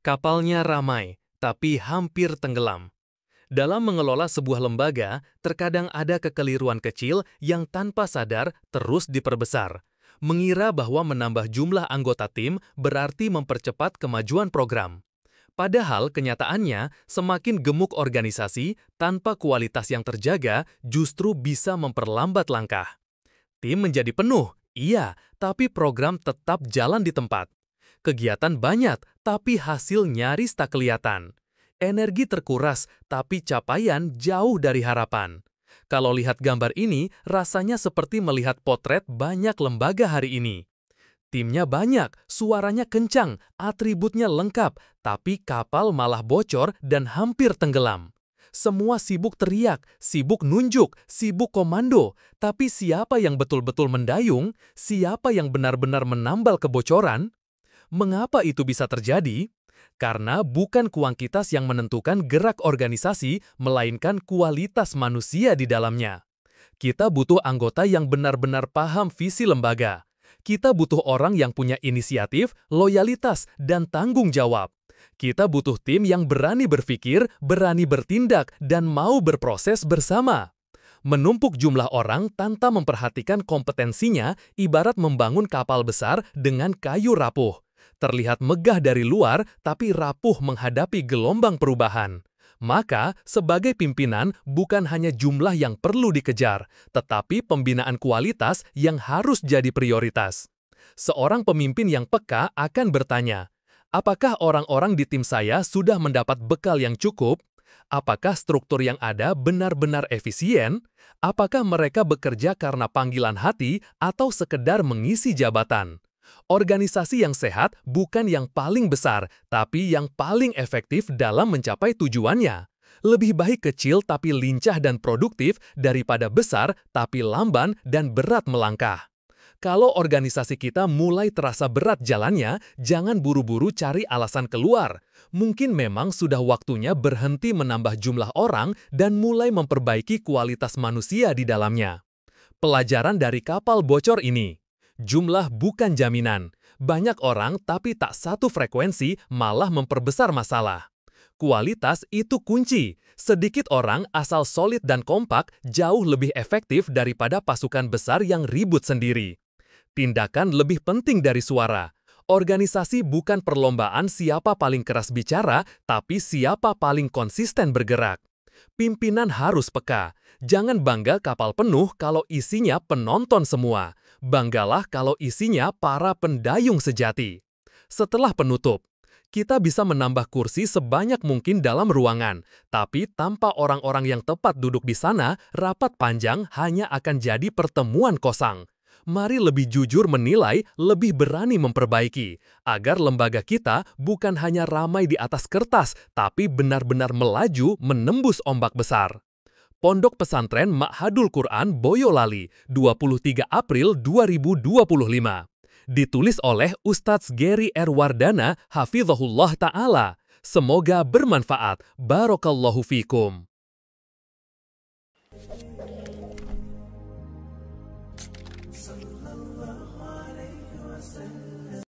Kapalnya ramai, tapi hampir tenggelam. Dalam mengelola sebuah lembaga, terkadang ada kekeliruan kecil yang tanpa sadar terus diperbesar. Mengira bahwa menambah jumlah anggota tim berarti mempercepat kemajuan program. Padahal kenyataannya, semakin gemuk organisasi tanpa kualitas yang terjaga justru bisa memperlambat langkah. Tim menjadi penuh, iya, tapi program tetap jalan di tempat. Kegiatan banyak, tapi hasil nyaris tak kelihatan. Energi terkuras, tapi capaian jauh dari harapan. Kalau lihat gambar ini, rasanya seperti melihat potret banyak lembaga hari ini. Timnya banyak, suaranya kencang, atributnya lengkap, tapi kapal malah bocor dan hampir tenggelam. Semua sibuk teriak, sibuk nunjuk, sibuk komando, tapi siapa yang betul-betul mendayung, siapa yang benar-benar menambal kebocoran? Mengapa itu bisa terjadi? Karena bukan kuantitas yang menentukan gerak organisasi, melainkan kualitas manusia di dalamnya. Kita butuh anggota yang benar-benar paham visi lembaga. Kita butuh orang yang punya inisiatif, loyalitas, dan tanggung jawab. Kita butuh tim yang berani berpikir, berani bertindak, dan mau berproses bersama. Menumpuk jumlah orang tanpa memperhatikan kompetensinya ibarat membangun kapal besar dengan kayu rapuh. Terlihat megah dari luar, tapi rapuh menghadapi gelombang perubahan. Maka, sebagai pimpinan, bukan hanya jumlah yang perlu dikejar, tetapi pembinaan kualitas yang harus jadi prioritas. Seorang pemimpin yang peka akan bertanya, apakah orang-orang di tim saya sudah mendapat bekal yang cukup? Apakah struktur yang ada benar-benar efisien? Apakah mereka bekerja karena panggilan hati atau sekedar mengisi jabatan? Organisasi yang sehat bukan yang paling besar, tapi yang paling efektif dalam mencapai tujuannya. Lebih baik kecil tapi lincah dan produktif daripada besar tapi lamban dan berat melangkah. Kalau organisasi kita mulai terasa berat jalannya, jangan buru-buru cari alasan keluar. Mungkin memang sudah waktunya berhenti menambah jumlah orang dan mulai memperbaiki kualitas manusia di dalamnya. Pelajaran dari kapal bocor ini. Jumlah bukan jaminan. Banyak orang tapi tak satu frekuensi malah memperbesar masalah. Kualitas itu kunci. Sedikit orang asal solid dan kompak jauh lebih efektif daripada pasukan besar yang ribut sendiri. Tindakan lebih penting dari suara. Organisasi bukan perlombaan siapa paling keras bicara, tapi siapa paling konsisten bergerak. Pimpinan harus peka. Jangan bangga kapal penuh kalau isinya penonton semua. Banggalah kalau isinya para pendayung sejati. Setelah penutup, kita bisa menambah kursi sebanyak mungkin dalam ruangan, tapi tanpa orang-orang yang tepat duduk di sana, rapat panjang hanya akan jadi pertemuan kosong. Mari lebih jujur menilai, lebih berani memperbaiki, agar lembaga kita bukan hanya ramai di atas kertas, tapi benar-benar melaju menembus ombak besar. Pondok Pesantren Ma'hadul Quran Boyolali, 23 April 2025. Ditulis oleh Ustadz Gary R. Wardana, Hafizahullah Ta'ala. Semoga bermanfaat. Barakallahu fikum.